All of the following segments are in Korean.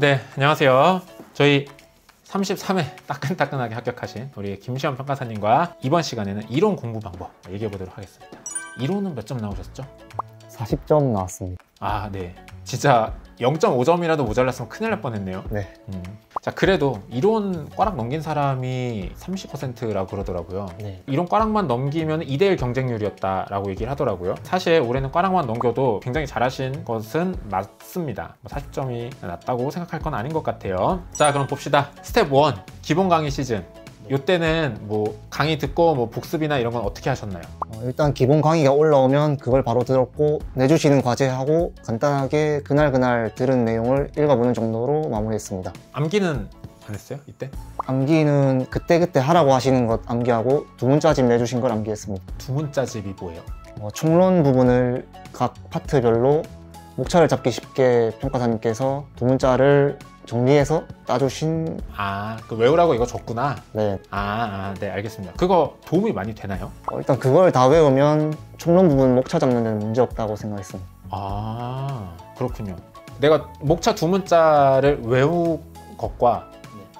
네, 안녕하세요. 저희 33회 따끈따끈하게 합격하신 우리 김시현 평가사님과 이번 시간에는 이론 공부 방법 얘기해 보도록 하겠습니다. 이론은 몇 점 나오셨죠? 40점 나왔습니다. 아, 네. 진짜 0.5점이라도 모자랐으면 큰일 날 뻔했네요. 네. 자, 그래도 이론 꽈락 넘긴 사람이 30%라고 그러더라고요. 네. 이론 꽈락만 넘기면 2대1 경쟁률이었다라고 얘기를 하더라고요. 사실 올해는 꽈락만 넘겨도 굉장히 잘하신 것은 맞습니다. 40점이 낮다고 생각할 건 아닌 것 같아요. 자, 그럼 봅시다. 스텝 1, 기본 강의 시즌. 이때는 뭐 강의 듣고 뭐 복습이나 이런 건 어떻게 하셨나요? 일단 기본 강의가 올라오면 그걸 바로 들었고 내주시는 과제하고 간단하게 그날 들은 내용을 읽어보는 정도로 마무리했습니다. 암기는 안 했어요? 이때? 암기는 그때그때 하라고 하시는 것 암기하고 두 문자집 내주신 걸 암기했습니다. 두 문자집이 뭐예요? 총론 부분을 각 파트별로 목차를 잡기 쉽게 평가사님께서 두 문자를 정리해서 따주신. 그 외우라고 이거 줬구나. 네. 네, 알겠습니다. 그거 도움이 많이 되나요? 일단 그걸 다 외우면 총론 부분 목차 잡는 데는 문제 없다고 생각했습니다. 그렇군요. 내가 목차 두 문자를 외운 것과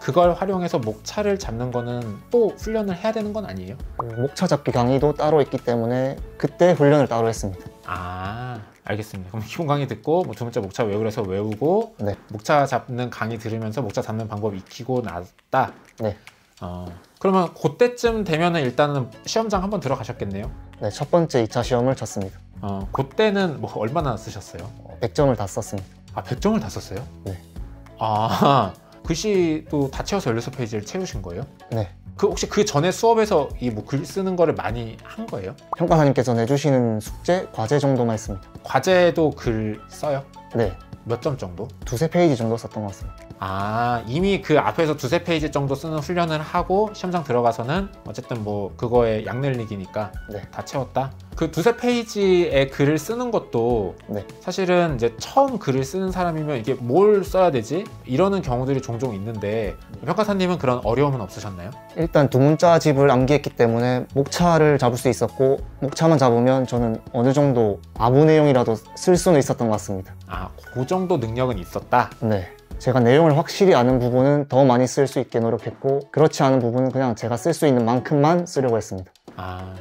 그걸 활용해서 목차를 잡는 거는 또 훈련을 해야 되는 건 아니에요? 목차 잡기 강의도 따로 있기 때문에 그때 훈련을 따로 했습니다. 알겠습니다. 그럼 기본 강의 듣고 두 문자 목차 외우래서 외우고, 네. 목차 잡는 강의 들으면서 목차 잡는 방법 익히고 났다. 네. 그러면 그때쯤 되면은 일단은 시험장 한번 들어가셨겠네요? 네, 첫 번째 2차 시험을 쳤습니다. 그때는 뭐 얼마나 쓰셨어요? 100점을 다 썼습니다. 100점을 다 썼어요? 네. 글씨도 다 채워서 16페이지를 채우신 거예요? 네. 혹시 그 전에 수업에서 이 글 쓰는 거를 많이 한 거예요? 평가사님께서 내주시는 숙제, 과제 정도만 했습니다. 과제도 글 써요? 네. 몇 점 정도? 두세 페이지 정도 썼던 것 같습니다. 이미 그 앞에서 두세 페이지 정도 쓰는 훈련을 하고 시험장 들어가서는 어쨌든 뭐 그거에 약 늘리기니까 네. 다 채웠다? 그 두세 페이지의 글을 쓰는 것도 네. 사실은 이제 처음 글을 쓰는 사람이면 이게 뭘 써야 되지? 이러는 경우들이 종종 있는데 평가사님은 그런 어려움은 없으셨나요? 일단 두 문자집을 암기했기 때문에 목차를 잡을 수 있었고 목차만 잡으면 저는 어느 정도 아무 내용이라도 쓸 수는 있었던 것 같습니다. 그 정도 능력은 있었다? 네. 제가 내용을 확실히 아는 부분은 더 많이 쓸 수 있게 노력했고 그렇지 않은 부분은 그냥 제가 쓸 수 있는 만큼만 쓰려고 했습니다.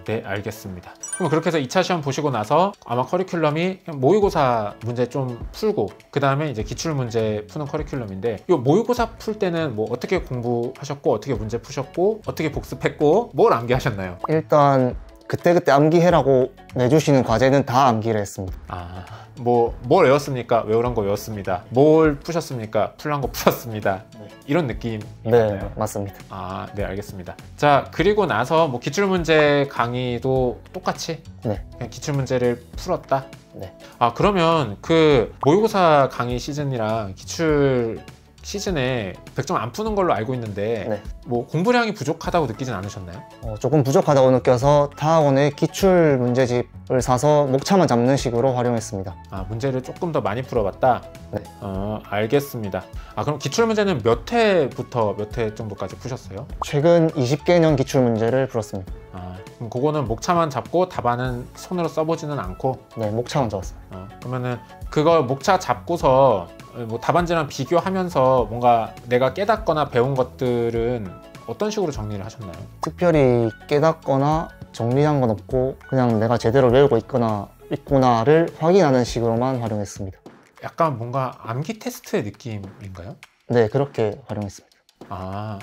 네, 알겠습니다. 그럼 그렇게 해서 2차 시험 보시고 나서 아마 커리큘럼이 모의고사 문제 좀 풀고 그 다음에 이제 기출문제 푸는 커리큘럼인데 이 모의고사 풀 때는 뭐 어떻게 공부하셨고 어떻게 문제 푸셨고 어떻게 복습했고 뭘 암기하셨나요? 일단 그때그때 암기해라고 내주시는 과제는 다 암기를 했습니다. 뭘 외웠습니까? 외우란 거 외웠습니다. 뭘 푸셨습니까? 풀란 거 풀었습니다. 이런 느낌? 네, 맞습니다. 네, 알겠습니다. 자, 그리고 나서 뭐 기출문제 강의도 똑같이 네. 그냥 기출문제를 풀었다? 네. 그러면 그 모의고사 강의 시즌이랑 기출 시즌에 100점 안 푸는 걸로 알고 있는데 네. 뭐 공부량이 부족하다고 느끼진 않으셨나요? 조금 부족하다고 느껴서 타학원의 기출 문제집을 사서 목차만 잡는 식으로 활용했습니다. 문제를 조금 더 많이 풀어봤다? 네. 알겠습니다. 그럼 기출 문제는 몇 회부터 몇 회 정도까지 푸셨어요? 최근 20개년 기출 문제를 풀었습니다. 그럼 그거는 목차만 잡고 답안은 손으로 써보지는 않고? 네, 목차만 잡았어요. 그러면은 그걸 목차 잡고서 뭐 답안지랑 비교하면서 뭔가 내가 깨닫거나 배운 것들은 어떤 식으로 정리를 하셨나요? 특별히 깨닫거나 정리한 건 없고 그냥 내가 제대로 외우고 있구나를 확인하는 식으로만 활용했습니다. 약간 뭔가 암기 테스트의 느낌인가요? 네, 그렇게 활용했습니다.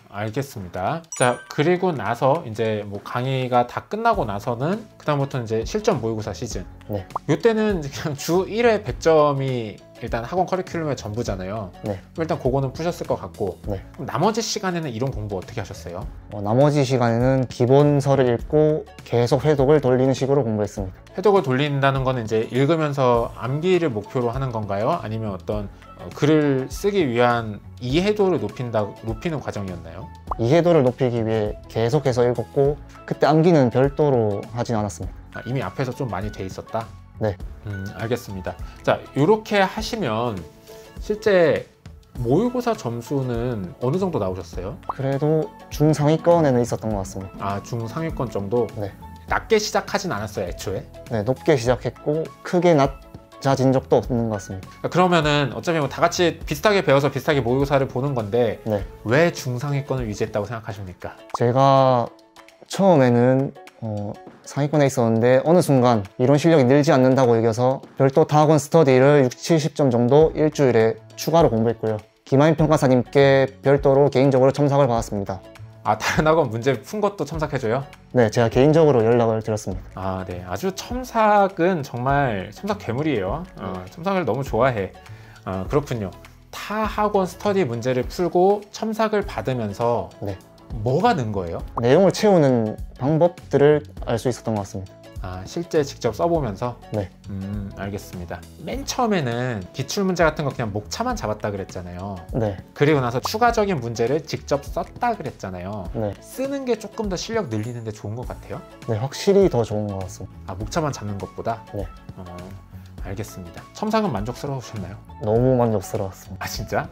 알겠습니다. 자, 그리고 나서 이제 뭐 강의가 다 끝나고 나서는 그다음부터 이제 실전 모의고사 시즌. 네. 이때는 그냥 주 1회 100점이 일단 학원 커리큘럼의 전부잖아요. 네. 일단 그거는 푸셨을 것 같고. 네. 그럼 나머지 시간에는 이론 공부 어떻게 하셨어요? 나머지 시간에는 기본서를 읽고 계속 회독을 돌리는 식으로 공부했습니다. 회독을 돌린다는 거는 이제 읽으면서 암기를 목표로 하는 건가요? 아니면 어떤 글을 쓰기 위한 이해도를 높이는 과정이었나요? 이해도를 높이기 위해 계속해서 읽었고 그때 암기는 별도로 하진 않았습니다. 이미 앞에서 좀 많이 돼 있었다? 네. 알겠습니다. 자, 이렇게 하시면 실제 모의고사 점수는 어느 정도 나오셨어요? 그래도 중상위권에는 있었던 것 같습니다. 중상위권 정도? 네. 낮게 시작하진 않았어요, 애초에? 네, 높게 시작했고 크게 낮아진 적도 없는 것 같습니다. 그러면은 어차피 뭐 다 같이 비슷하게 배워서 비슷하게 모의고사를 보는 건데 네. 왜 중상위권을 유지했다고 생각하십니까? 제가 처음에는 상위권에 있었는데 어느 순간 이론 실력이 늘지 않는다고 여겨서 별도 타학원 스터디를 60, 70점 정도 일주일에 추가로 공부했고요. 김하인 평가사님께 별도로 개인적으로 첨삭을 받았습니다. 아, 다른 학원 문제 푼 것도 첨삭해줘요? 네, 제가 개인적으로 연락을 드렸습니다. 아, 네. 아주 첨삭은 정말 첨삭 괴물이에요. 첨삭을 너무 좋아해. 그렇군요. 타 학원 스터디 문제를 풀고 첨삭을 받으면서 네. 뭐가 는 거예요? 내용을 채우는 방법들을 알 수 있었던 것 같습니다. 아, 실제 직접 써보면서? 네. 알겠습니다. 맨 처음에는 기출문제 같은 거 그냥 목차만 잡았다 그랬잖아요. 네. 그리고 나서 추가적인 문제를 직접 썼다 그랬잖아요. 네. 쓰는 게 조금 더 실력 늘리는데 좋은 것 같아요? 네, 확실히 더 좋은 것 같습니다. 아, 목차만 잡는 것보다? 네. 알겠습니다. 첨삭은 만족스러우셨나요? 너무 만족스러웠습니다. 아, 진짜?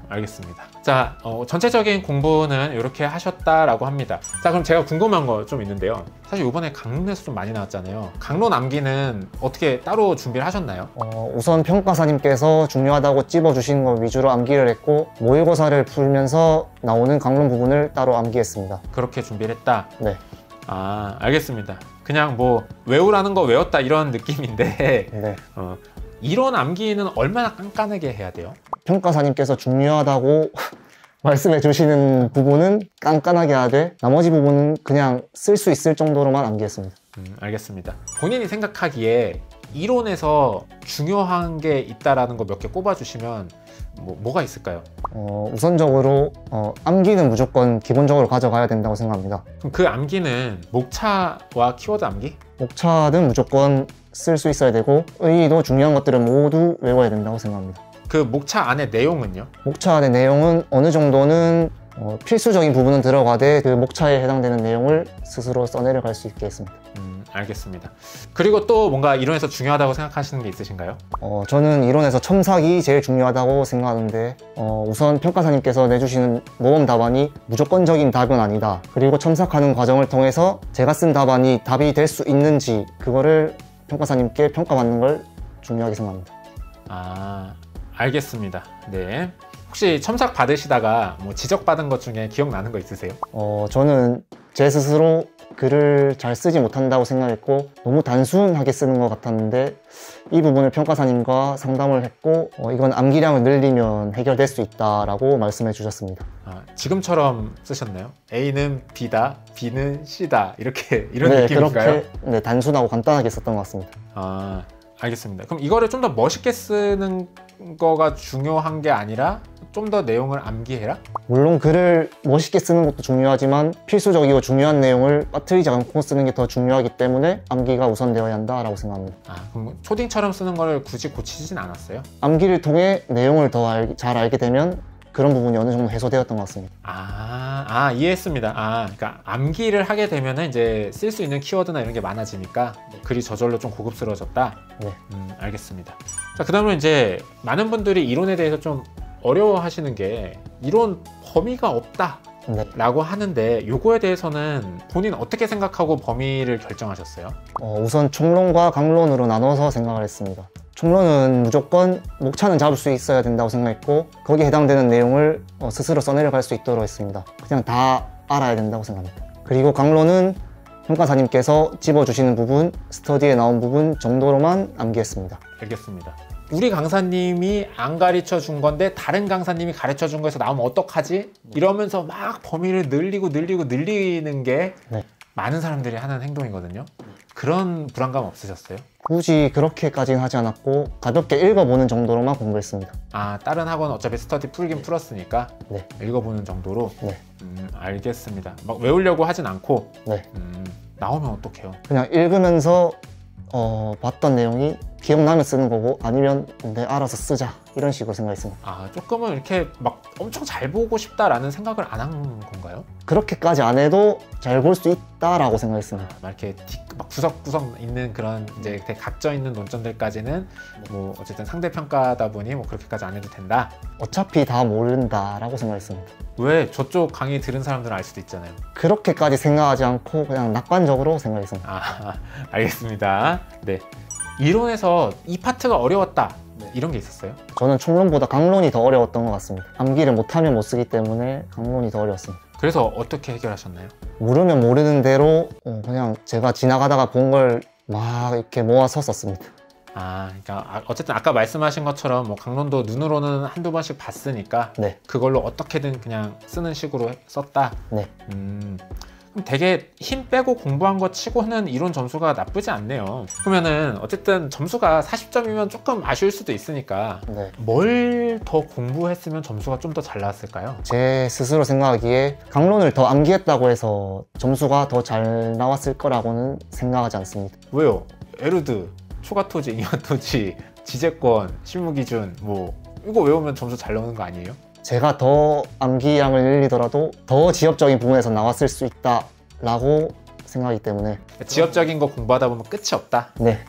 알겠습니다. 자, 전체적인 공부는 이렇게 하셨다라고 합니다. 자, 그럼 제가 궁금한 거 좀 있는데요. 사실 이번에 강론에서 좀 많이 나왔잖아요. 강론 암기는 어떻게 따로 준비를 하셨나요? 우선 평가사님께서 중요하다고 찝어주신 거 위주로 암기를 했고 모의고사를 풀면서 나오는 강론 부분을 따로 암기했습니다. 그렇게 준비를 했다? 네. 아, 알겠습니다. 그냥 뭐 외우라는 거 외웠다 이런 느낌인데 네. 이론 암기는 얼마나 깐깐하게 해야 돼요? 평가사님께서 중요하다고 말씀해 주시는 부분은 깐깐하게 하되 나머지 부분은 그냥 쓸 수 있을 정도로만 암기했습니다. 알겠습니다. 본인이 생각하기에 이론에서 중요한 게 있다라는 거 몇 개 꼽아주시면 뭐가 있을까요? 우선적으로 암기는 무조건 기본적으로 가져가야 된다고 생각합니다. 그럼 그 암기는 목차와 키워드 암기? 목차는 무조건 쓸 수 있어야 되고 의의도 중요한 것들은 모두 외워야 된다고 생각합니다. 그 목차 안에 내용은요? 목차 안의 내용은 어느 정도는 필수적인 부분은 들어가되 그 목차에 해당되는 내용을 스스로 써내려갈 수 있게 했습니다. 알겠습니다. 그리고 또 뭔가 이론에서 중요하다고 생각하시는 게 있으신가요? 저는 이론에서 첨삭이 제일 중요하다고 생각하는데 우선 평가사님께서 내주시는 모범 답안이 무조건적인 답은 아니다. 그리고 첨삭하는 과정을 통해서 제가 쓴 답안이 답이 될 수 있는지 그거를 평가사님께 평가받는 걸 중요하게 생각합니다. 아, 알겠습니다. 네. 혹시 첨삭 받으시다가 뭐 지적받은 것 중에 기억나는 거 있으세요? 저는 제 스스로 글을 잘 쓰지 못한다고 생각했고 너무 단순하게 쓰는 것 같았는데 이 부분을 평가사님과 상담을 했고 이건 암기량을 늘리면 해결될 수 있다라고 말씀해 주셨습니다. 아, 지금처럼 쓰셨나요? A는 B다, B는 C다 이렇게 이런 네, 느낌인가요? 그렇게 단순하고 간단하게 썼던 것 같습니다. 아, 알겠습니다. 그럼 이거를 좀 더 멋있게 쓰는 거가 중요한 게 아니라 좀 더 내용을 암기해라? 물론 글을 멋있게 쓰는 것도 중요하지만 필수적이고 중요한 내용을 빠뜨리지 않고 쓰는 게 더 중요하기 때문에 암기가 우선되어야 한다라고 생각합니다. 아, 그럼 초딩처럼 쓰는 걸 굳이 고치진 않았어요? 암기를 통해 내용을 더 잘 알게 되면 그런 부분이 어느 정도 해소되었던 것 같습니다. 이해했습니다. 그러니까 암기를 하게 되면 이제 쓸 수 있는 키워드나 이런 게 많아지니까 글이 저절로 좀 고급스러워졌다. 네. 알겠습니다. 자, 그다음에 이제 많은 분들이 이론에 대해서 좀 어려워하시는 게 이론 범위가 없다. 네. 라고 하는데 요거에 대해서는 본인 어떻게 생각하고 범위를 결정하셨어요? 우선 총론과 강론으로 나눠서 생각을 했습니다. 총론은 무조건 목차는 잡을 수 있어야 된다고 생각했고 거기에 해당되는 내용을 스스로 써내려갈 수 있도록 했습니다. 그냥 다 알아야 된다고 생각합니다. 그리고 강론은 평가사님께서 집어주시는 부분, 스터디에 나온 부분 정도로만 암기했습니다. 알겠습니다. 우리 강사님이 안 가르쳐 준 건데 다른 강사님이 가르쳐 준 거에서 나오면 어떡하지? 이러면서 막 범위를 늘리는 게 네. 많은 사람들이 하는 행동이거든요. 그런 불안감 없으셨어요? 굳이 그렇게까지는 하지 않았고 가볍게 읽어보는 정도로만 공부했습니다. 다른 학원 어차피 스터디 풀긴 풀었으니까 네. 읽어보는 정도로? 네. 알겠습니다. 막 외우려고 하진 않고 네. 나오면 어떡해요? 그냥 읽으면서 봤던 내용이 기억나면 쓰는 거고 아니면 알아서 쓰자 이런 식으로 생각했습니다. 조금은 이렇게 막 엄청 잘 보고 싶다라는 생각을 안 한 건가요? 그렇게까지 안 해도 잘 볼 수 있다라고 생각했습니다. 막 이렇게 막 구석구석 있는 그런 이제 되게 각져 있는 논점들까지는 뭐 어쨌든 상대 평가다 보니 뭐 그렇게까지 안 해도 된다. 어차피 다 모른다라고 생각했습니다. 왜 저쪽 강의 들은 사람들은 알 수도 있잖아요. 그렇게까지 생각하지 않고 그냥 낙관적으로 생각했습니다. 알겠습니다. 네. 이론에서 이 파트가 어려웠다 네. 이런 게 있었어요? 저는 총론보다 강론이 더 어려웠던 것 같습니다. 암기를 못하면 못 쓰기 때문에 강론이 더 어려웠습니다. 그래서 어떻게 해결하셨나요? 모르면 모르는 대로 그냥 제가 지나가다가 본 걸 막 이렇게 모아서 썼습니다. 그러니까 어쨌든 아까 말씀하신 것처럼 뭐 강론도 눈으로는 한두 번씩 봤으니까 네. 그걸로 어떻게든 그냥 쓰는 식으로 썼다. 네. 그럼 되게 힘 빼고 공부한 것 치고는 이론 점수가 나쁘지 않네요. 그러면은 어쨌든 점수가 40점이면 조금 아쉬울 수도 있으니까 네. 뭘 더 공부했으면 점수가 좀 더 잘 나왔을까요? 제 스스로 생각하기에 강론을 더 암기했다고 해서 점수가 더 잘 나왔을 거라고는 생각하지 않습니다. 왜요? 에르드, 초가토지, 이하토지, 지재권, 실무기준 뭐 이거 외우면 점수 잘 나오는 거 아니에요? 제가 더 암기량을 늘리더라도 더 지엽적인 부분에서 나왔을 수 있다라고 생각하기 때문에 지엽적인 거 공부하다 보면 끝이 없다? 네.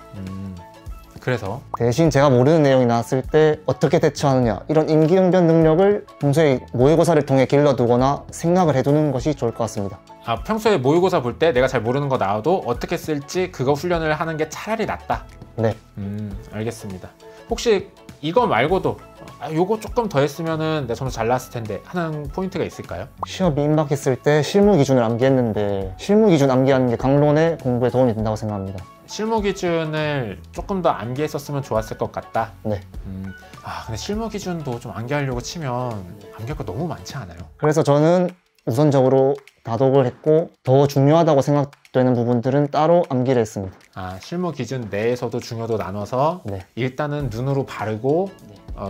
그래서 대신 제가 모르는 내용이 나왔을 때 어떻게 대처하느냐 이런 임기응변 능력을 평소에 모의고사를 통해 길러두거나 생각을 해두는 것이 좋을 것 같습니다. 평소에 모의고사 볼 때 내가 잘 모르는 거 나와도 어떻게 쓸지 그거 훈련을 하는 게 차라리 낫다? 네. 알겠습니다. 혹시 이거 말고도 요거 조금 더 했으면은 내 점수 잘 나왔을 텐데 하는 포인트가 있을까요? 시험이 임박했을 때 실무 기준을 암기했는데 실무 기준 암기하는 게 강론의 공부에 도움이 된다고 생각합니다. 실무 기준을 조금 더 암기했었으면 좋았을 것 같다? 네. 근데 실무 기준도 좀 암기하려고 치면 암기할 거 너무 많지 않아요? 그래서 저는 우선적으로 다독을 했고 더 중요하다고 생각되는 부분들은 따로 암기를 했습니다. 실무 기준 내에서도 중요도 나눠서 네. 일단은 눈으로 바르고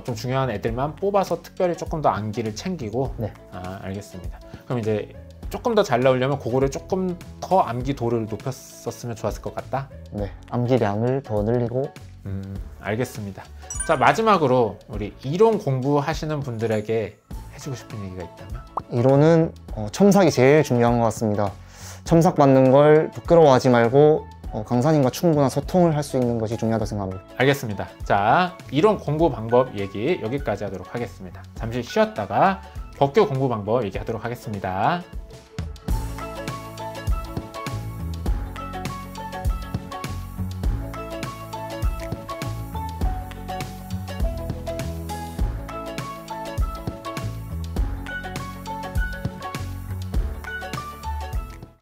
좀 중요한 애들만 뽑아서 특별히 조금 더 암기를 챙기고 네. 알겠습니다. 그럼 이제 조금 더 잘 나오려면 그거를 조금 더 암기도를 높였었으면 좋았을 것 같다? 네. 암기량을 더 늘리고 알겠습니다. 자, 마지막으로 우리 이론 공부하시는 분들에게 해주고 싶은 얘기가 있다면? 이론은 첨삭이 제일 중요한 것 같습니다. 첨삭 받는 걸 부끄러워하지 말고 강사님과 충분한 소통을 할 수 있는 것이 중요하다고 생각합니다. 알겠습니다. 자, 이론 공부 방법 얘기 여기까지 하도록 하겠습니다. 잠시 쉬었다가 법규 공부 방법 얘기하도록 하겠습니다.